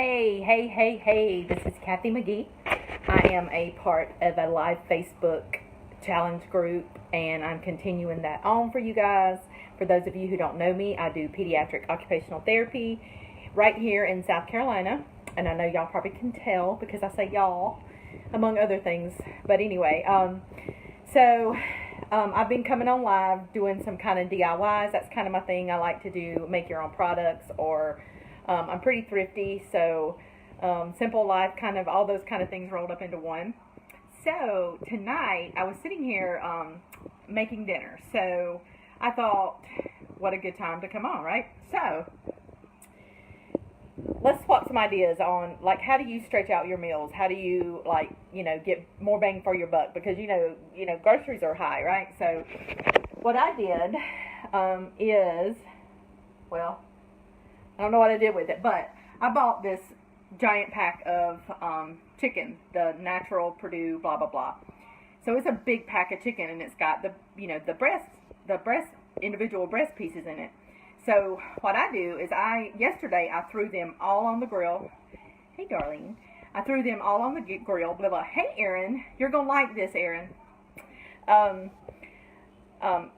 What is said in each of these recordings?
Hey, this is Kathy McGee. I am a part of a live Facebook challenge group, and I'm continuing that on for you guys. For those of you who don't know me, I do pediatric occupational therapy right here in South Carolina, and I know y'all probably can tell because I say y'all, among other things. But anyway, I've been coming on live doing some kind of DIYs. That's kind of my thing. I like to do make your own products, or I'm pretty thrifty, so simple life, kind of all those kind of things rolled up into one. So tonight I was sitting here making dinner. So I thought, what a good time to come on, right? So let's swap some ideas on, like, how do you stretch out your meals? How do you, like, get more bang for your buck? Because groceries are high, right? So what I did is, well, I don't know what I did with it, but I bought this giant pack of chicken, the natural Perdue blah blah blah. So it's a big pack of chicken, and it's got the individual breast pieces in it. So what I do is yesterday I threw them all on the grill. Hey darling, I threw them all on the grill. Blah blah. Hey Erin, you're gonna like this, Erin.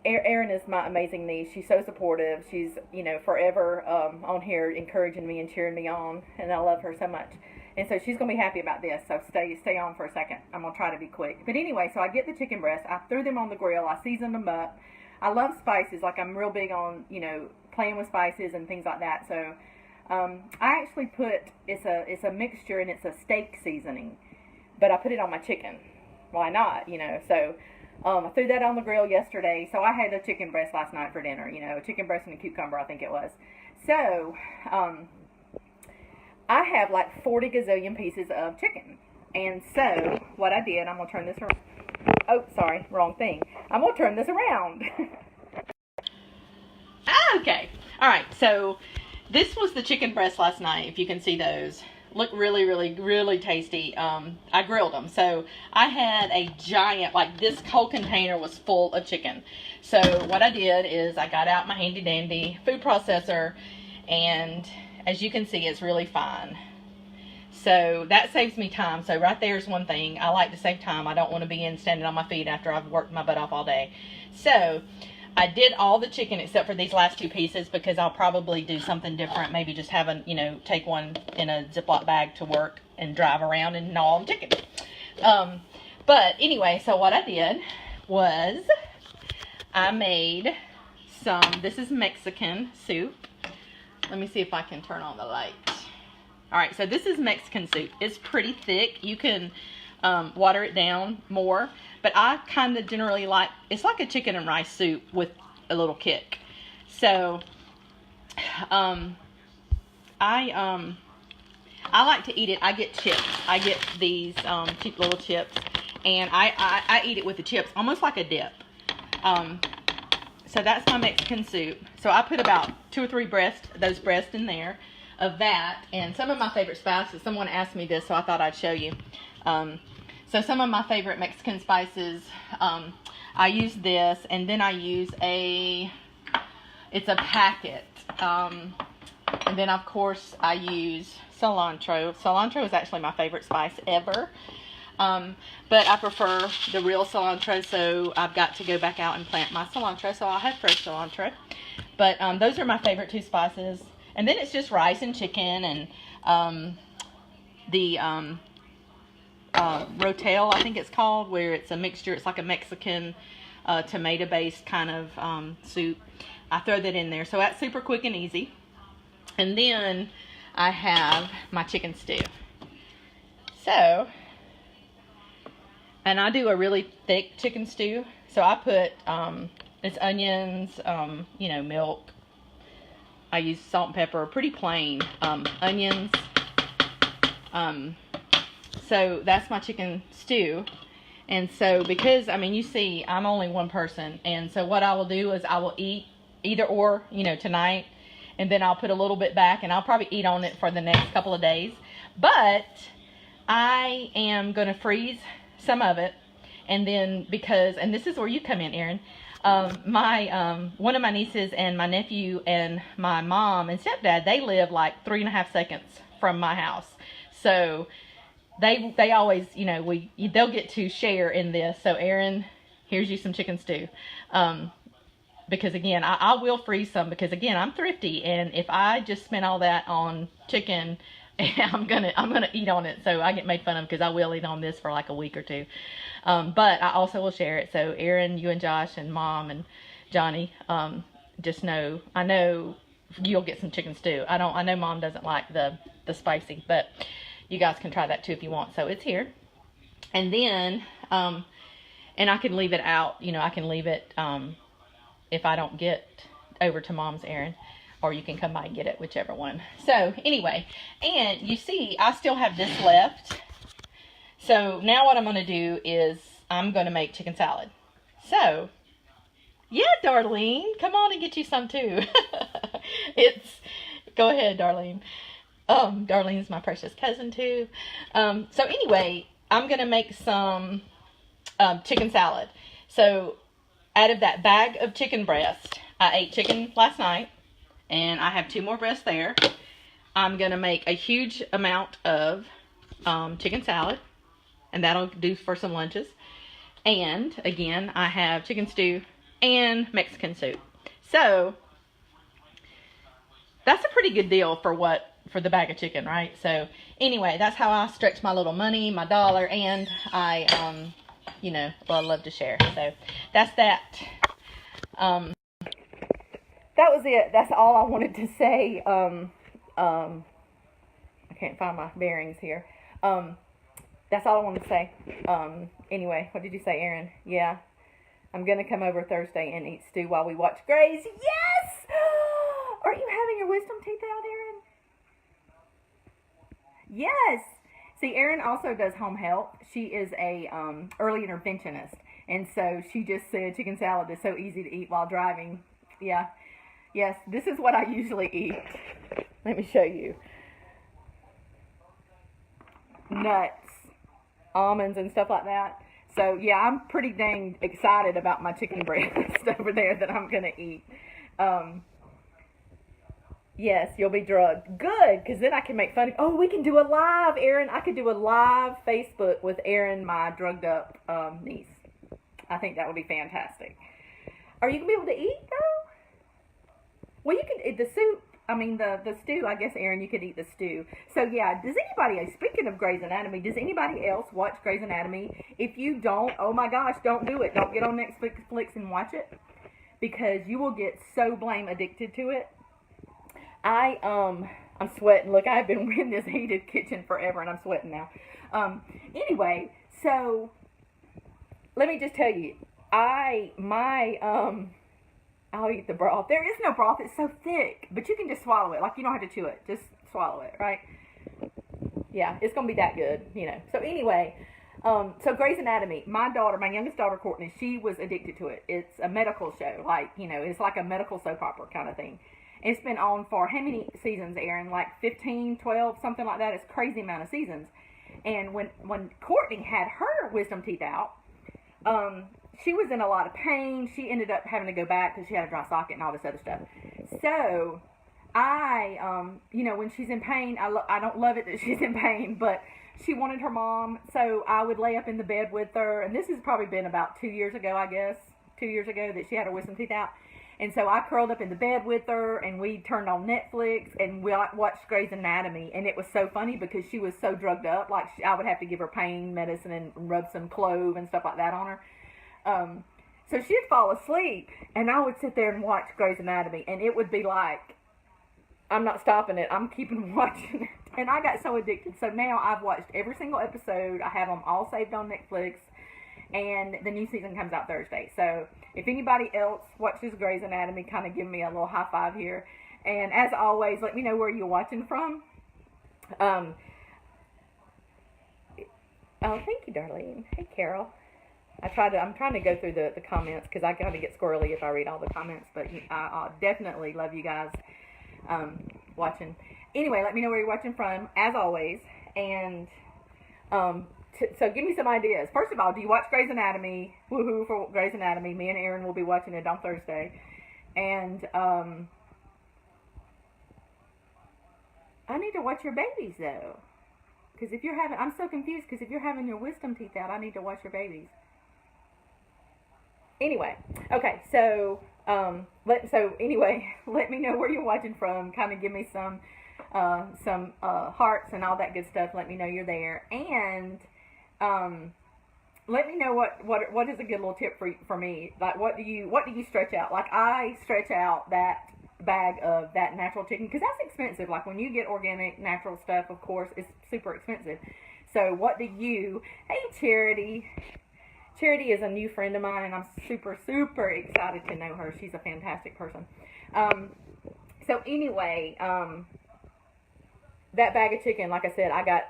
Erin is my amazing niece. She's so supportive. She's, forever on here encouraging me and cheering me on, and I love her so much. And so she's going to be happy about this, so stay on for a second. I'm going to try to be quick. But anyway, so I get the chicken breasts. I threw them on the grill. I seasoned them up. I love spices. Like, I'm real big on, playing with spices and things like that. So I actually it's a mixture, and it's a steak seasoning. But I put it on my chicken. Why not, So I threw that on the grill yesterday. So I had a chicken breast last night for dinner, a chicken breast and a cucumber, I think it was. So I have like 40 gazillion pieces of chicken. And so what I did, I'm going to turn this around. Oh, sorry, wrong thing. I'm going to turn this around. Okay. All right. So this was the chicken breast last night, if you can see those. Look really, really, really tasty. I grilled them. So I had a giant, like this whole container was full of chicken. So what I did is I got out my handy dandy food processor, and as you can see, it's really fine. So that saves me time. So right there's one thing. I like to save time. I don't want to be standing on my feet after I've worked my butt off all day. So I did all the chicken except for these last two pieces, because I'll probably do something different. Maybe just have take one in a Ziploc bag to work and drive around and gnaw on chicken. But anyway, so what I did was I made this is Mexican soup. Let me see if I can turn on the light. All right, so this is Mexican soup. It's pretty thick. You can water it down more, but I kind of generally it's like a chicken and rice soup with a little kick. So I like to eat it. I get chips. I get these cheap little chips, and I eat it with the chips, almost like a dip. So that's my Mexican soup. So I put about 2 or 3 those breasts in there of that, and some of my favorite spices. Someone asked me this, so I thought I'd show you. So some of my favorite Mexican spices, I use this, and then I use it's a packet. And then of course I use cilantro. Cilantro is actually my favorite spice ever. But I prefer the real cilantro, so I've got to go back out and plant my cilantro, so I'll have fresh cilantro. But those are my favorite 2 spices. And then it's just rice and chicken, and the rotel, I think it's called, where it's a mixture. It's like a Mexican tomato-based kind of soup. I throw that in there, so that's super quick and easy. And then I have my chicken stew. So, and I do a really thick chicken stew. So I put it's onions, milk. I use salt and pepper, pretty plain, onions. So that's my chicken stew. And so because, you see, I'm only one person. And so what I will do is I will eat either or, tonight. And then I'll put a little bit back, and I'll probably eat on it for the next couple of days. But I am going to freeze some of it. And then and this is where you come in, Erin. One of my nieces and my nephew and my mom and stepdad, they live like 3.5 seconds from my house. So they always, they'll get to share in this. So Aaron, here's you some chicken stew. Because again, I will freeze some because again, I'm thrifty, and if I just spend all that on chicken, I'm gonna eat on it. So I get made fun of because I will eat on this for like a week or two. But I also will share it. So Aaron, you and Josh and Mom and Johnny, just I know you'll get some chicken stew. I know Mom doesn't like the spicy, but you guys can try that too if you want. So it's here. And then, and I can leave it out, I can leave it, if I don't get over to Mom's errand, or you can come by and get it, whichever one. So anyway, and you see, I still have this left. So now what I'm going to do is I'm going to make chicken salad. So, yeah, Darlene, come on and get you some too. Go ahead, Darlene. Darlene's my precious cousin too. So anyway, I'm going to make some chicken salad. So out of that bag of chicken breast, I ate chicken last night, and I have 2 more breasts there. I'm going to make a huge amount of chicken salad, and that'll do for some lunches. And again, I have chicken stew and Mexican soup. So that's a pretty good deal for the bag of chicken, right? So anyway, that's how I stretch my little money, my dollar, and I I love to share. So that's that. That was it. That's all I wanted to say. I can't find my bearings here. That's all I wanted to say. Anyway, what did you say, Aaron? Yeah. I'm going to come over Thursday and eat stew while we watch Grey's. Yes! Are you having your wisdom teeth out, Aaron? Yes! See, Erin also does home health. She is a early interventionist, and so she just said chicken salad is so easy to eat while driving. Yeah. Yes, this is what I usually eat. Let me show you. Nuts, almonds, and stuff like that. So, yeah, I'm pretty dang excited about my chicken breast over there that I'm going to eat. Yes, you'll be drugged. Good, because then I can make fun of... Oh, we can do a live, Aaron. I could do a live Facebook with Aaron, my drugged up niece. I think that would be fantastic. Are you going to be able to eat, though? Well, you can... The soup... the stew, I guess, Aaron, you could eat the stew. So, yeah, does anybody... Speaking of Grey's Anatomy, does anybody else watch Grey's Anatomy? If you don't, oh my gosh, don't do it. Don't get on Netflix and watch it. Because you will get so blame addicted to it. I'm sweating. Look, I've been in this heated kitchen forever, and I'm sweating now. Anyway, so let me just tell you, I'll eat the broth. There is no broth. It's so thick, but you can just swallow it. Like, you don't have to chew it. Just swallow it, right? Yeah, it's going to be that good, So anyway, so Grey's Anatomy, my youngest daughter, Courtney, she was addicted to it. It's a medical show. Like, it's like a medical soap opera kind of thing. It's been on for how many seasons, Aaron? Like 15, 12, something like that. It's a crazy amount of seasons. And when Courtney had her wisdom teeth out, she was in a lot of pain. She ended up having to go back because she had a dry socket and all this other stuff. So I, when she's in pain, I don't love it that she's in pain, but she wanted her mom. So I would lay up in the bed with her. And this has probably been about 2 years ago, I guess. 2 years ago that she had her wisdom teeth out. And so I curled up in the bed with her, and we turned on Netflix, and we watched Grey's Anatomy. And it was so funny because she was so drugged up. Like, I would have to give her pain medicine and rub some clove and stuff like that on her. So she'd fall asleep, and I would sit there and watch Grey's Anatomy. And it would be like, I'm not stopping it. I'm keeping watching it. And I got so addicted. So now I've watched every single episode. I have them all saved on Netflix. And the new season comes out Thursday. So if anybody else watches Grey's Anatomy, kind of give me a little high five here. And as always, let me know where you're watching from. Oh, thank you, Darlene. Hey, Carol. I'm trying to go through the comments because I kind of get squirrely if I read all the comments. But I definitely love you guys watching. Anyway, let me know where you're watching from, as always. And So give me some ideas. First of all, do you watch Grey's Anatomy? Woohoo for Grey's Anatomy. Me and Aaron will be watching it on Thursday. And I need to watch your babies, though. Because if you're having, I'm so confused, because if you're having your wisdom teeth out, I need to watch your babies. Anyway, okay, so, let me know where you're watching from. Kind of give me some hearts and all that good stuff. Let me know you're there. And, let me know what is a good little tip for me. Like, what do you stretch out? Like, I stretch out that bag of that natural chicken, because that's expensive. Like, when you get organic natural stuff, of course, it's super expensive. So what do you, hey Charity is a new friend of mine, and I'm super excited to know her. She's a fantastic person. So anyway, that bag of chicken, like I said, I got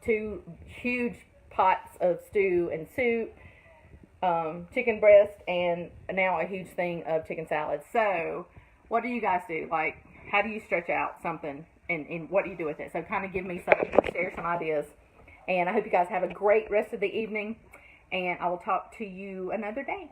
2 huge pots of stew and soup, chicken breast, and now a huge thing of chicken salad. So what do you guys do? Like, how do you stretch out something, and what do you do with it? So kind of give me share some ideas. And I hope you guys have a great rest of the evening, and I will talk to you another day.